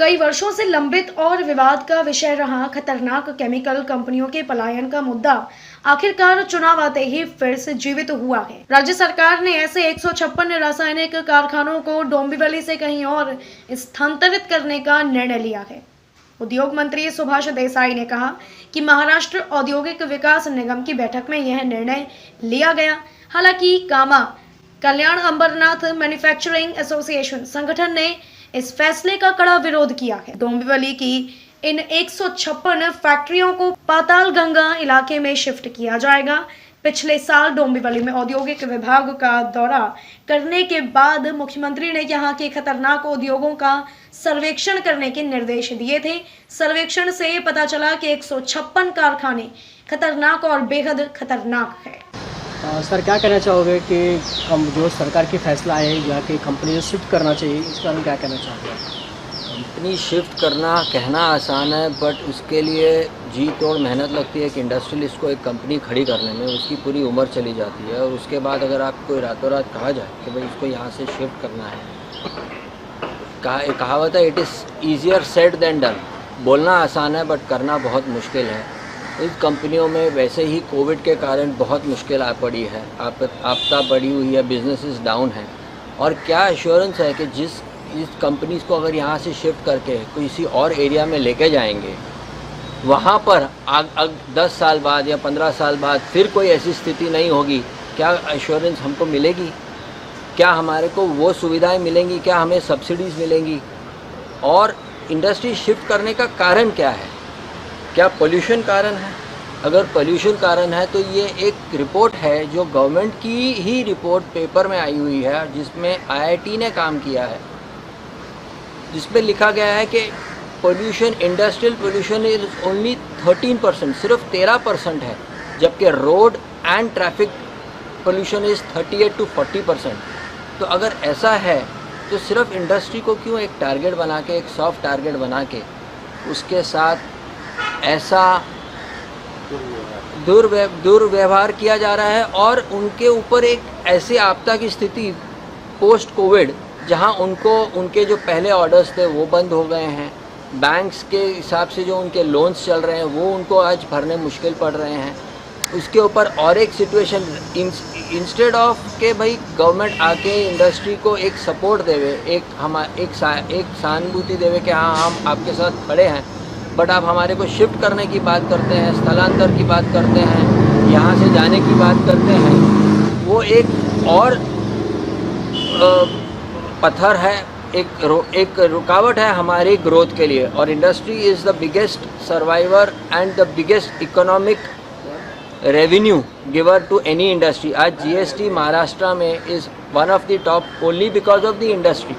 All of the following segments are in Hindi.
कई वर्षों से लंबित और विवाद का विषय रहा खतरनाक केमिकल कंपनियों के पलायन का मुद्दा आखिरकार चुनाव आते ही फिर से जीवित हुआ है। राज्य सरकार ने ऐसे 156 रासायनिक कारखानों को डोंबिवली से कहीं और स्थानांतरित करने का निर्णय लिया है। उद्योग मंत्री सुभाष देसाई ने कहा कि महाराष्ट्र औद्योगिक विकास निगम की बैठक में यह निर्णय लिया गया। हालांकि कामा कल्याण अंबरनाथ मैन्युफैक्चरिंग एसोसिएशन संगठन ने इस फैसले का कड़ा विरोध किया है। डोंबिवली की इन 156 फैक्ट्रियों को पाताल गंगा इलाके में शिफ्ट किया जाएगा। पिछले साल डोंबिवली में औद्योगिक विभाग का दौरा करने के बाद मुख्यमंत्री ने यहां के खतरनाक उद्योगों का सर्वेक्षण करने के निर्देश दिए थे। सर्वेक्षण से पता चला कि 156 कारखाने खतरनाक और बेहद खतरनाक है। सर क्या कहना चाहोगे कि हम जो सरकार की फैसला है यहाँ की कंपनी को शिफ्ट करना चाहिए, इस बारे में क्या कहना चाहोगे? कंपनी शिफ्ट करना कहना आसान है, बट उसके लिए जी तोड़ मेहनत लगती है कि इंडस्ट्रियलिस्ट को एक कंपनी खड़ी करने में उसकी पूरी उम्र चली जाती है। और उसके बाद अगर आपको रातों रात कहा जाए कि भाई इसको यहाँ से शिफ्ट करना है, कहावत है it is easier said than done. बोलना आसान है बट करना बहुत मुश्किल है। इस कंपनियों में वैसे ही कोविड के कारण बहुत मुश्किल आ पड़ी है, आपदा पड़ी हुई है, बिजनेसेस डाउन है। और क्या एश्योरेंस है कि इस कंपनीज़ को अगर यहाँ से शिफ्ट करके किसी और एरिया में लेके जाएंगे, वहाँ पर 10 साल बाद या 15 साल बाद फिर कोई ऐसी स्थिति नहीं होगी? क्या एश्योरेंस हमको मिलेगी? क्या हमारे को वो सुविधाएं मिलेंगी? क्या हमें सब्सिडीज़ मिलेंगी? और इंडस्ट्री शिफ्ट करने का कारण क्या है? क्या पोल्यूशन कारण है? अगर पोल्यूशन कारण है तो ये एक रिपोर्ट है जो गवर्नमेंट की ही रिपोर्ट पेपर में आई हुई है, जिसमें आईआईटी ने काम किया है, जिसमें लिखा गया है कि pollution, industrial pollution is only 13%, सिर्फ 13% है, जबकि road and traffic pollution is 38 to 40%। तो अगर ऐसा है तो सिर्फ इंडस्ट्री को क्यों एक टारगेट बना के, एक सॉफ्ट टारगेट बना के उसके साथ ऐसा दुर्व्यवहार किया जा रहा है? और उनके ऊपर एक ऐसी आपदा की स्थिति पोस्ट कोविड, जहां उनके जो पहले ऑर्डर्स थे वो बंद हो गए हैं, बैंक्स के हिसाब से जो उनके लोन्स चल रहे हैं वो उनको आज भरने मुश्किल पड़ रहे हैं। उसके ऊपर और एक सिचुएशन, इंस्टेड ऑफ के भाई गवर्नमेंट आके इंडस्ट्री को एक सपोर्ट देवे, एक सहानुभूति देवे कि हाँ हम आपके साथ खड़े हैं, बट आप हमारे को शिफ्ट करने की बात करते हैं, स्थलांतर की बात करते हैं, यहाँ से जाने की बात करते हैं। वो एक और पत्थर है, एक रुकावट है हमारी ग्रोथ के लिए। और industry is the biggest survivor and the biggest economic revenue giver to any industry. आज जीएसटी महाराष्ट्र में is one of the top only because of the industry.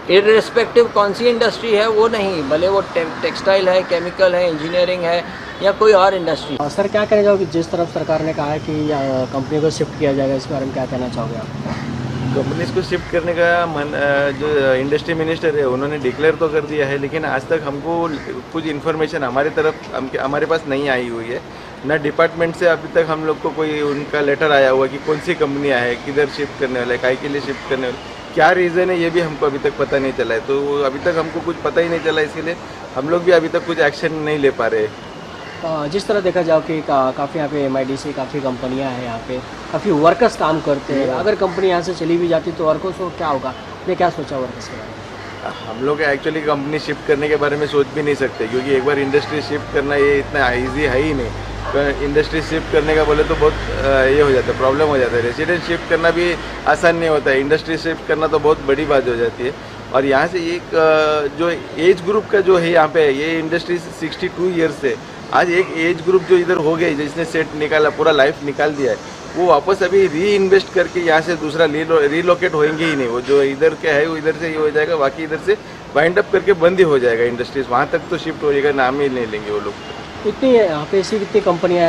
Irrespective कौन सी इंडस्ट्री है वो नहीं, भले वो टेक्सटाइल है, केमिकल है, इंजीनियरिंग है या कोई और इंडस्ट्री। सर क्या कहना चाहोगे जिस तरफ सरकार ने कहा है कि कंपनी को शिफ्ट किया जाएगा, इस बारे में क्या कहना चाहोगे आप? कंपनीज को शिफ्ट करने का जो इंडस्ट्री मिनिस्टर है उन्होंने डिक्लेयर तो कर दिया है, लेकिन आज तक हमको कुछ इन्फॉर्मेशन हमारे पास नहीं आई हुई है। ना डिपार्टमेंट से अभी तक हम लोग को कोई उनका लेटर आया हुआ कि कौन सी कंपनियाँ है, किधर शिफ्ट करने वाला है, काय के लिए शिफ्ट करने वाले, क्या रीज़न है ये भी हमको अभी तक पता नहीं चला है। तो अभी तक हमको कुछ पता ही नहीं चला, इसीलिए हम लोग भी अभी तक कुछ एक्शन नहीं ले पा रहे। जिस तरह देखा जाओ कि काफ़ी यहाँ पे MIDC काफ़ी कंपनियाँ हैं, यहाँ पे काफ़ी वर्कर्स काम करते हैं। अगर कंपनी यहाँ से चली भी जाती तो वर्कर्स को क्या होगा? आपने क्या सोचा वर्कर्स के बारे में? हम लोग एक्चुअली कंपनी शिफ्ट करने के बारे में सोच भी नहीं सकते, क्योंकि एक बार इंडस्ट्री शिफ्ट करना ये इतना ईजी है ही नहीं। तो इंडस्ट्री शिफ्ट करने का बोले तो बहुत ये हो जाता है, प्रॉब्लम हो जाता है। रेसिडेंट शिफ्ट करना भी आसान नहीं होता है, इंडस्ट्री शिफ्ट करना तो बहुत बड़ी बात हो जाती है। और यहाँ से एक जो एज ग्रुप का जो है यहाँ पे, ये इंडस्ट्री 62 ईयर्स से आज एक एज ग्रुप जो इधर हो गए, जिसने सेट निकाला, पूरा लाइफ निकाल दिया है, वो वापस अभी री इन्वेस्ट करके यहाँ से दूसरा रीलोकेट होएंगे ही नहीं। वो जो इधर के है वो इधर से ही हो जाएगा, बाकी इधर से वाइंड अप करके बंद ही हो जाएगा इंडस्ट्रीज। वहाँ तक तो शिफ्ट हो जाएगा, नाम ही नहीं लेंगे वो लोग। इतनी यहाँ पे ऐसी कितनी कंपनियाँ हैं